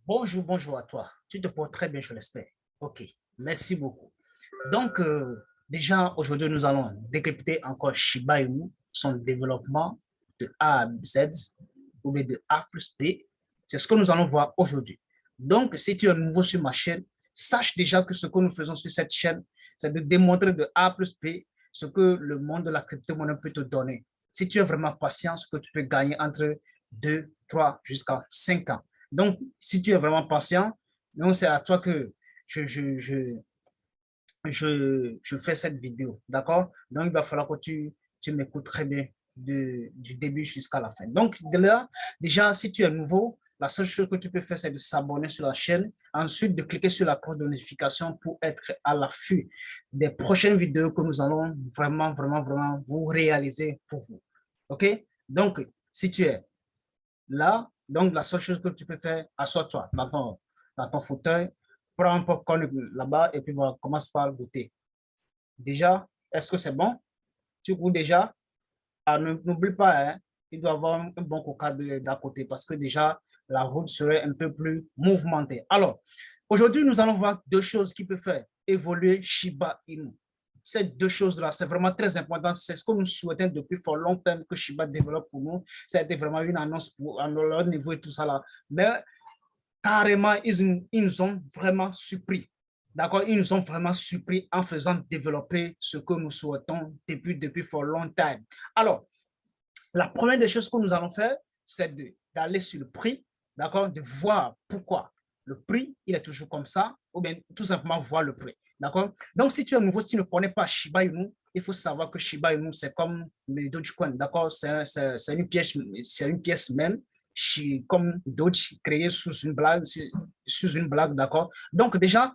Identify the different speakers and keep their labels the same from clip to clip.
Speaker 1: Bonjour, bonjour à toi. Tu te portes très bien, je l'espère. OK, merci beaucoup. Donc, déjà, aujourd'hui, nous allons décrypter encore Shiba Inu, son développement de A à Z, ou bien de A plus B. C'est ce que nous allons voir aujourd'hui. Donc, si tu es nouveau sur ma chaîne, sache déjà que ce que nous faisons sur cette chaîne, c'est de démontrer de A plus B ce que le monde de la crypto-monnaie peut te donner. Si tu es vraiment patient, ce que tu peux gagner entre 2, 3 jusqu'à 5 ans. Donc, si tu es vraiment patient, donc c'est à toi que je, je, je, je fais cette vidéo. D'accord? Donc, il va falloir que tu m'écoutes très bien du début jusqu'à la fin. Donc, de là, déjà, si tu es nouveau, la seule chose que tu peux faire, c'est de s'abonner sur la chaîne. Ensuite, de cliquer sur la cloche de notification pour être à l'affût des prochaines vidéos que nous allons vraiment vous réaliser pour vous. OK? Donc, si tu es là, donc la seule chose que tu peux faire, assois-toi dans ton fauteuil, prends un popcorn là-bas et puis voilà, commence par goûter. Déjà, est-ce que c'est bon? Tu goûtes déjà? Ah, n'oublie pas, hein, il doit y avoir un bon coca d'à côté parce que déjà, la route serait un peu plus mouvementée. Alors, aujourd'hui, nous allons voir deux choses qui peuvent faire évoluer Shiba Inu. Ces deux choses-là, c'est vraiment très important. C'est ce que nous souhaitons depuis fort longtemps que Shiba développe pour nous. Ça a été vraiment une annonce pour à leur niveau et tout ça là. Mais carrément, ils nous ont vraiment surpris. D'accord? Ils nous ont vraiment surpris en faisant développer ce que nous souhaitons depuis fort longtemps. Alors, la première des choses que nous allons faire, c'est d'aller sur le prix, d'accord, de voir pourquoi le prix, il est toujours comme ça, ou bien tout simplement voir le prix, d'accord. Donc, si tu es nouveau, tu ne connais pas Shiba Inu, il faut savoir que Shiba Inu, c'est comme le Dogecoin, d'accord, c'est une pièce même, comme Doge, créée sous une blague, d'accord. Donc, déjà,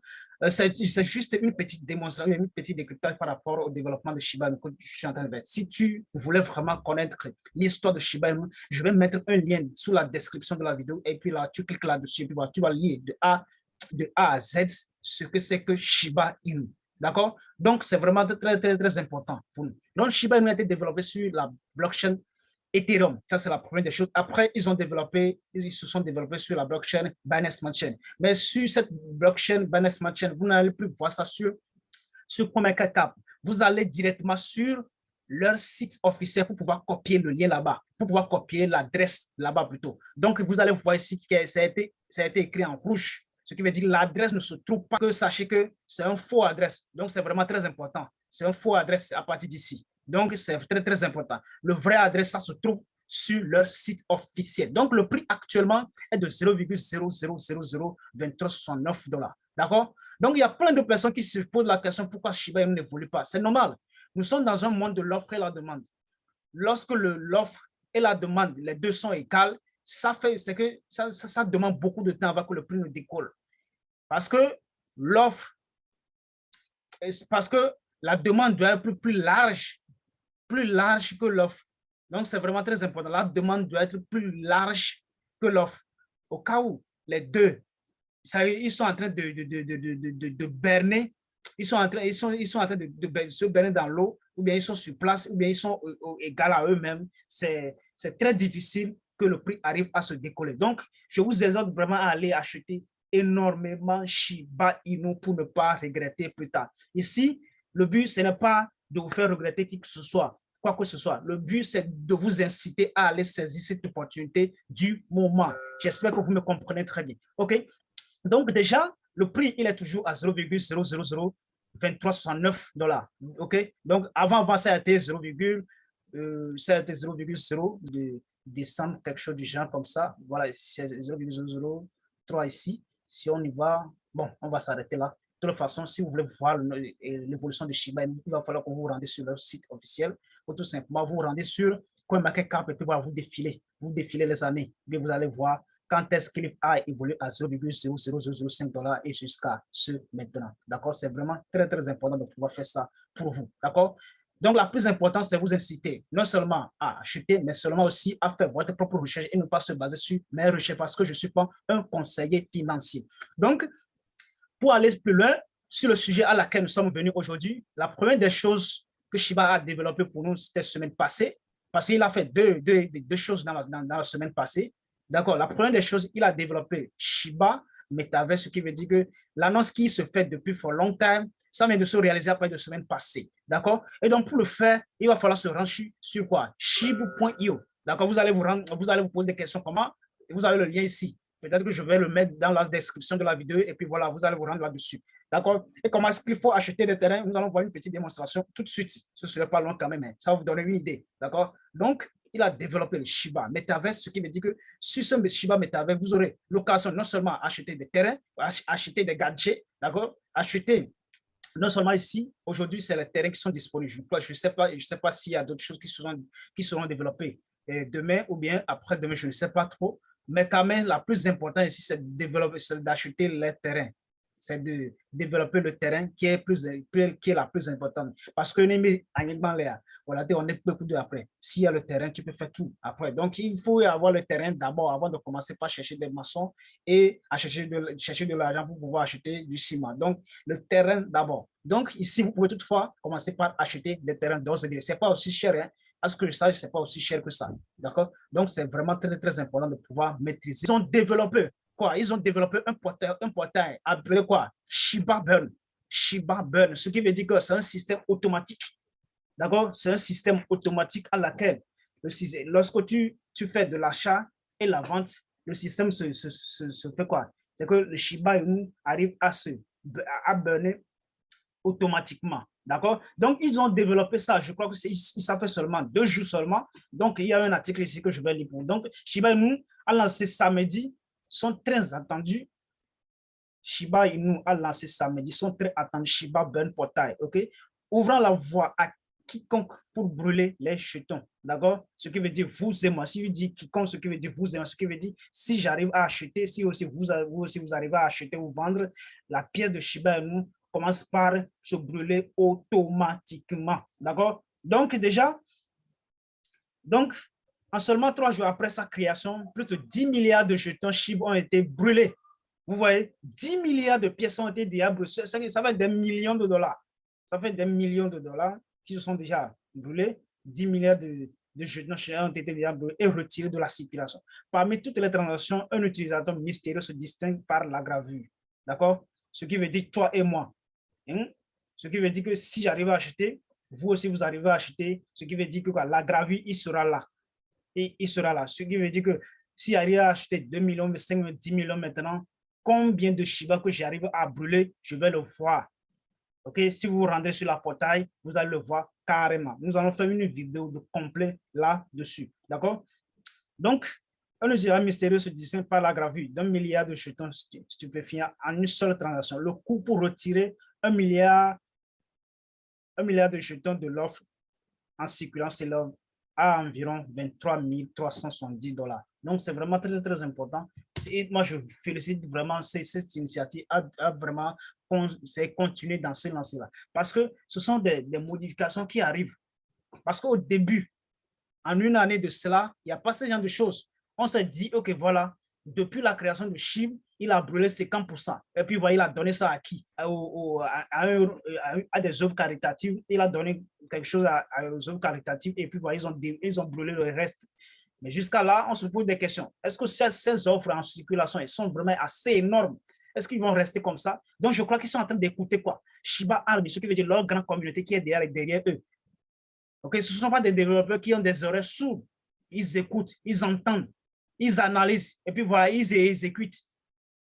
Speaker 1: c'est juste une petite démonstration, une petite décryptage par rapport au développement de Shiba Inu que je suis en train de faire. Si tu voulais vraiment connaître l'histoire de Shiba Inu, je vais mettre un lien sous la description de la vidéo et puis là, tu cliques là-dessus et puis voilà, tu vas lire de A à Z ce que c'est que Shiba Inu. D'accord? Donc, c'est vraiment très important pour nous. Donc, Shiba Inu a été développé sur la blockchain Ethereum. Ça, c'est la première des choses. Après, ils se sont développés sur la blockchain Binance Smart Chain. Mais sur cette blockchain Binance Smart Chain, vous n'allez plus voir ça sur CoinMarketCap. Vous allez directement sur leur site officiel pour pouvoir copier le lien là-bas, pour pouvoir copier l'adresse là-bas plutôt. Donc, vous allez voir ici que ça a été écrit en rouge, ce qui veut dire que l'adresse ne se trouve pas, que sachez que c'est un faux adresse. Donc, c'est vraiment très important. C'est un faux adresse à partir d'ici. Donc, c'est très important. Le vrai adresse, ça se trouve sur leur site officiel. Donc, le prix actuellement est de 0,00002369 $. D'accord? Donc, il y a plein de personnes qui se posent la question pourquoi Shiba Inu n'évolue pas. C'est normal. Nous sommes dans un monde de l'offre et la demande. Lorsque l'offre et la demande, les deux sont égales, c'est que ça demande beaucoup de temps avant que le prix ne décolle. Parce que l'offre, parce que la demande doit être plus large que l'offre. Donc, c'est vraiment très important. La demande doit être plus large que l'offre. Au cas où les deux, ils sont en train de berner, ils sont en train de se berner dans l'eau, ou bien ils sont sur place, ou bien ils sont égales à eux-mêmes. C'est très difficile que le prix arrive à se décoller. Donc, je vous exhorte vraiment à aller acheter énormément Shiba Inu pour ne pas regretter plus tard. Ici, le but, ce n'est pas de vous faire regretter qui que ce soit, quoi que ce soit. Le but, c'est de vous inciter à aller saisir cette opportunité du moment. J'espère que vous me comprenez très bien. OK? Donc, déjà, le prix, il est toujours à 0,0002369 $. OK? Donc, avant ça a été 0,0 de décembre, quelque chose du genre comme ça. Voilà, c'est 0,003 ici. Si on y va, bon, on va s'arrêter là. De toute façon, si vous voulez voir l'évolution de Shiba Inu, il va falloir que vous vous rendez sur leur site officiel ou tout simplement vous rendez sur CoinMarketCap et puis voilà, vous défilez les années. Et vous allez voir quand est-ce qu'il a évolué à 0,00005 $ et jusqu'à ce maintenant. D'accord? C'est vraiment très important de pouvoir faire ça pour vous. D'accord? Donc, la plus importante, c'est vous inciter non seulement à acheter, mais seulement aussi à faire votre propre recherche et ne pas se baser sur mes recherches parce que je ne suis pas un conseiller financier. Donc, pour aller plus loin sur le sujet à laquelle nous sommes venus aujourd'hui, la première des choses que Shiba a développé pour nous, c'était la semaine passée, parce qu'il a fait deux choses dans la semaine passée. D'accord. La première des choses, il a développé Shiba Metaverse, ce qui veut dire que l'annonce qui se fait depuis for long time, ça vient de se réaliser après 2 semaines passées. D'accord. Et donc, pour le faire, il va falloir se rendre sur quoi? Shibu.io. D'accord. Vous allez vous poser des questions comment? Et vous avez le lien ici. Peut-être que je vais le mettre dans la description de la vidéo et puis voilà, vous allez vous rendre là-dessus. D'accord. Et comment est-ce qu'il faut acheter des terrains? Nous allons voir une petite démonstration tout de suite. Ce ne serait pas long quand même, hein. Ça va vous donner une idée. D'accord. Donc, il a développé le Shiba Metaverse, ce qui veut dire que sur ce Shiba Metaverse, vous aurez l'occasion non seulement d'acheter des terrains, acheter des gadgets, d'accord, acheter non seulement ici, aujourd'hui, c'est les terrains qui sont disponibles. Je ne sais pas s'il y a d'autres choses qui seront développées demain ou bien après-demain, je ne sais pas trop. Mais quand même, la plus importante ici, c'est d'acheter les terrains. C'est de développer le terrain qui est la plus importante. Parce que on est beaucoup de après. S'il y a le terrain, tu peux faire tout après. Donc, il faut avoir le terrain d'abord avant de commencer par chercher des maçons et à chercher de l'argent pour pouvoir acheter du ciment. Donc, le terrain d'abord. Donc, ici, vous pouvez toutefois commencer par acheter des terrains d'ores et déjà. Ce n'est pas aussi cher, hein. À ce que je sache, ce n'est pas aussi cher que ça. D'accord? Donc, c'est vraiment très, très important de pouvoir maîtriser. Ils ont développé quoi? Ils ont développé un portail appelé quoi? Shiba Burn. Shiba Burn, ce qui veut dire que c'est un système automatique. D'accord? C'est un système automatique à laquelle, lorsque tu fais de l'achat et la vente, le système se fait quoi? C'est que le Shiba Inu arrive à burner automatiquement. D'accord? Donc, ils ont développé ça. Je crois que ça fait seulement 2 jours seulement. Donc, il y a un article ici que je vais lire. Donc, Shiba Inu a lancé samedi, sont très attendus. Shiba Inu a lancé samedi, sont très attendus. Shiba Burn Portail, ok? Ouvrant la voie à quiconque pour brûler les jetons, d'accord? Ce qui veut dire vous et moi. Si je dis quiconque, ce qui veut dire vous et moi, ce qui veut dire si j'arrive à acheter, si aussi vous arrivez à acheter ou vendre, la pièce de Shiba Inu commence par se brûler automatiquement, d'accord? Donc déjà, donc en seulement 3 jours après sa création, plus de 10 milliards de jetons Shiba ont été brûlés. Vous voyez, 10 milliards de pièces ont été déjà brûlées. Ça fait des millions de dollars. Ça fait des millions de dollars qui se sont déjà brûlés. 10 milliards de jetons ont été déjà brûlés et retirés de la circulation. Parmi toutes les transactions, un utilisateur mystérieux se distingue par la gravure. D'accord? Ce qui veut dire toi et moi. Hein? Ce qui veut dire que si j'arrive à acheter, vous aussi vous arrivez à acheter. Ce qui veut dire que la gravure, il sera là. Et il sera là. Ce qui veut dire que si j'arrive à acheter 2 millions, 5 millions, 10 millions maintenant, combien de Shiba que j'arrive à brûler, je vais le voir. Ok, si vous vous rendez sur la portail, vous allez le voir carrément. Nous allons faire une vidéo de complet là-dessus. D'accord? Donc, un utilisateur mystérieux se distingue par la gravure d'1 milliard de jetons stupéfiants en une seule transaction. Le coût pour retirer 1 milliard de jetons de l'offre en circulant s'élève à environ 23 370 $. Donc, c'est vraiment très, très important. Et moi, je félicite vraiment cette initiative à vraiment continuer dans ce lancer-là. Parce que ce sont des modifications qui arrivent. Parce qu'au début, en une année de cela, il n'y a pas ce genre de choses. On s'est dit, OK, voilà, depuis la création de Chim, il a brûlé 50%. Et puis, voilà, il a donné ça à qui? À des œuvres caritatives. Il a donné quelque chose aux œuvres caritatives. Et puis, voilà, ils ont brûlé le reste. Mais jusqu'à là, on se pose des questions. Est-ce que ces offres en circulation, elles sont vraiment assez énormes? Est-ce qu'ils vont rester comme ça? Donc, je crois qu'ils sont en train d'écouter quoi? Shiba Army, ce qui veut dire leur grande communauté qui est derrière eux. Okay? Ce ne sont pas des développeurs qui ont des oreilles sourdes. Ils écoutent, ils entendent, ils analysent et puis voilà, ils exécutent.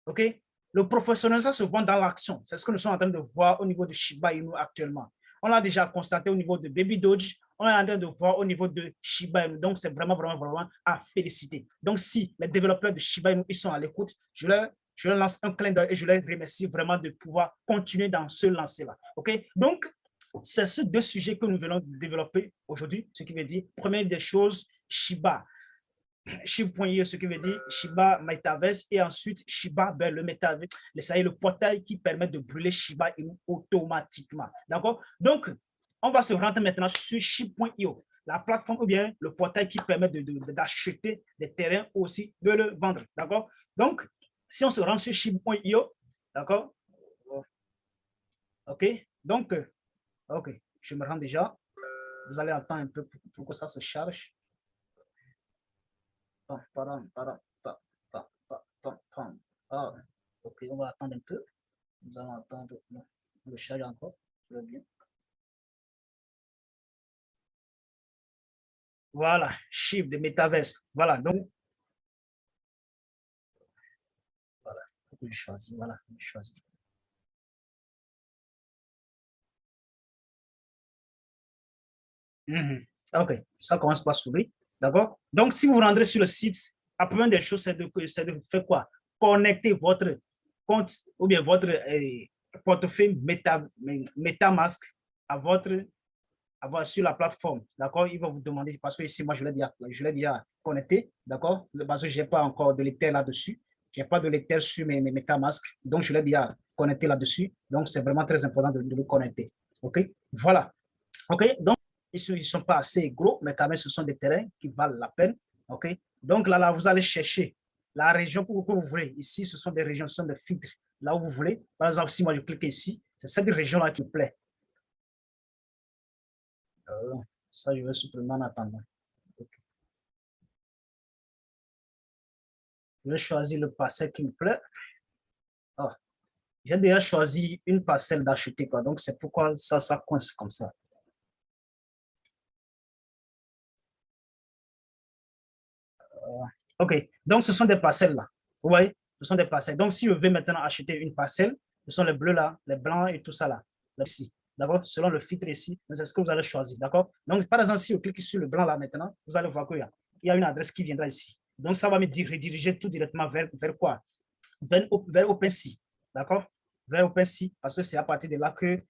Speaker 1: Okay? Le professionnalisme se voit dans l'action. C'est ce que nous sommes en train de voir au niveau de Shiba Inu actuellement. On l'a déjà constaté au niveau de Baby Doge. On est en train de voir au niveau de Shiba Inu. Donc, c'est vraiment, vraiment, vraiment à féliciter. Donc, si les développeurs de Shiba Inu ils sont à l'écoute, je leur lance un clin d'œil et je les remercie vraiment de pouvoir continuer dans ce lancer-là. OK? Donc, c'est ces 2 sujets que nous venons développer aujourd'hui, ce qui veut dire, première des choses, Shiba. Shiba.io, ce qui veut dire Shiba Metaverse, et ensuite Shiba, le Metaverse, ça y est, le portail qui permet de brûler Shiba automatiquement. D'accord? Donc, on va se rendre maintenant sur Shiba.io, la plateforme ou bien le portail qui permet d'acheter des terrains ou aussi de le vendre. D'accord? Donc, si on se rend sur Shiba.io, d'accord? OK? Donc, OK, je me rends déjà. Vous allez attendre un peu pour que ça se charge. Pardon. on va attendre un peu. Nous allons attendre le charge encore. Bien. Voilà, chiffre de métaverse. Voilà, donc, voilà, faut que je choisisse. Voilà, je choisis. OK, ça commence par s'ouvrir. D'accord? Donc, si vous vous rendrez sur le site, la première des choses, c'est de faire quoi? Connecter votre compte ou bien votre portefeuille MetaMask à votre sur la plateforme. D'accord? Il va vous demander, parce que ici, moi, je l'ai déjà connecté. D'accord? Parce que je n'ai pas encore de l'Ether là-dessus. Je n'ai pas de l'Ether sur mes MetaMask. Donc, je l'ai déjà connecté là-dessus. Donc, c'est vraiment très important de le connecter. OK? Voilà. OK? Donc, ils ne sont pas assez gros, mais quand même, ce sont des terrains qui valent la peine. OK? Donc, là, vous allez chercher la région que vous voulez. Ici, ce sont des régions, ce sont des filtres. Là où vous voulez. Par exemple, si moi, je clique ici, c'est cette région-là qui me plaît. Ça, je vais supprimer en attendant. Okay. Je vais choisir le parcelle qui me plaît. Oh, j'ai déjà choisi une parcelle d'acheter, quoi. Donc, c'est pourquoi ça coince comme ça. OK. Donc, ce sont des parcelles là. Vous voyez? Ce sont des parcelles. Donc, si je veux maintenant acheter une parcelle, ce sont les bleus là, les blancs et tout ça là. Là ici. D'accord? Selon le filtre ici, c'est ce que vous allez choisir. D'accord? Donc, par exemple, si vous cliquez sur le blanc là maintenant, vous allez voir qu'il y a une adresse qui viendra ici. Donc, ça va me rediriger tout directement vers quoi? Vers OpenSea. D'accord? Vers OpenSea, parce que c'est à partir de là que,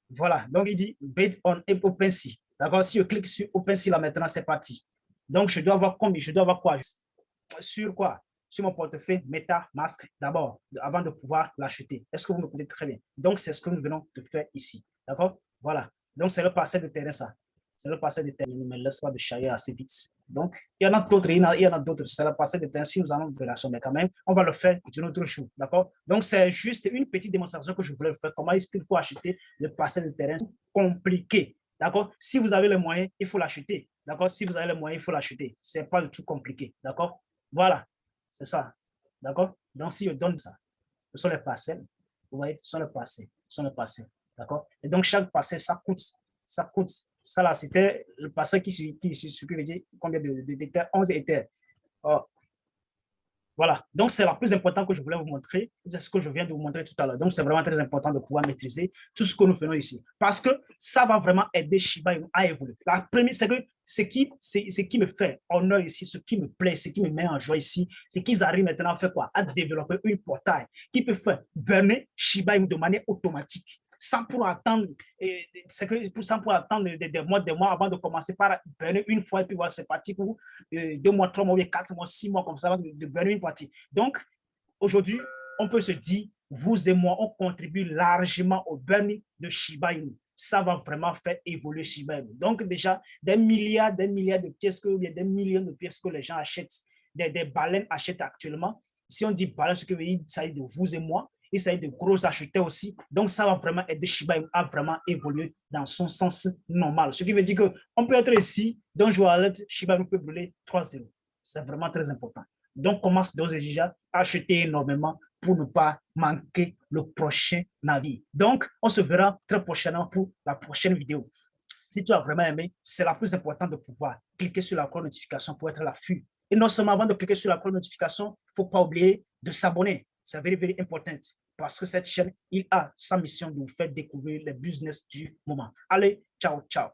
Speaker 1: voilà. Donc, il dit bid on OpenSea. D'accord? Si je clique sur OpenSea là maintenant, c'est parti. Donc, je dois avoir combien? Je dois avoir quoi? Sur quoi? Sur mon portefeuille MetaMask d'abord, avant de pouvoir l'acheter. Est-ce que vous me comprenez très bien? Donc, c'est ce que nous venons de faire ici. D'accord? Voilà. Donc, c'est le passé de terrain, ça. C'est le passé de terrain, mais laisse-moi de charrier assez vite. Donc, il y en a d'autres, il y en a d'autres. C'est le passé de terrain. Si nous allons vers la mais quand même, on va le faire d'une autre jour. D'accord? Donc, c'est juste une petite démonstration que je voulais faire. Comment est-ce qu'il faut acheter le passé de terrain compliqué? D'accord? Si vous avez les moyens, il faut l'acheter. D'accord? Si vous avez les moyens, il faut l'acheter. Ce n'est pas du tout compliqué. D'accord? Voilà, c'est ça. D'accord? Donc, si je donne ça, ce sont les parcelles. Vous voyez, ce sont les parcelles. Ce sont les parcelles. D'accord? Et donc, chaque parcelle, ça coûte. Ça coûte. Ça, là, c'était le parcelle qui veut dire combien d'éthers? 11 éthers. Oh, voilà. Donc, c'est la plus importante que je voulais vous montrer. C'est ce que je viens de vous montrer tout à l'heure. Donc, c'est vraiment très important de pouvoir maîtriser tout ce que nous faisons ici. Parce que ça va vraiment aider Shiba Inu à évoluer. La première, c'est que ce qui me fait honneur ici, ce qui me plaît, ce qui me met en joie ici, c'est qu'ils arrivent maintenant à faire quoi? À développer un portail qui peut faire burner Shiba Inu de manière automatique sans pour attendre, sans pour attendre des mois avant de commencer par burner une fois et puis voilà, c'est parti pour 2 mois, 3 mois, 4 mois, 6 mois comme ça, de burner une partie. Donc, aujourd'hui, on peut se dire, vous et moi, on contribue largement au burning de Shiba Inu. Ça va vraiment faire évoluer Shiba Inu. Donc, déjà, des milliards de pièces, des millions de pièces que les gens achètent, des baleines achètent actuellement. Si on dit baleine, ce que veut dire, ça de vous et moi, il s'agit de gros acheteurs aussi. Donc, ça va vraiment aider Shiba Inu à vraiment évoluer dans son sens normal. Ce qui veut dire qu'on peut être ici, donc je vais Shiba Inu peut brûler 3-0. C'est vraiment très important. Donc, commence d'ores et déjà à acheter énormément pour ne pas manquer le prochain navire. Donc, on se verra très prochainement pour la prochaine vidéo. Si tu as vraiment aimé, c'est la plus importante de pouvoir cliquer sur la cloche de notification pour être à l'affût. Et non seulement avant de cliquer sur la cloche de notification, il ne faut pas oublier de s'abonner. C'est very, very important parce que cette chaîne, il a sa mission de vous faire découvrir les business du moment. Allez, ciao, ciao.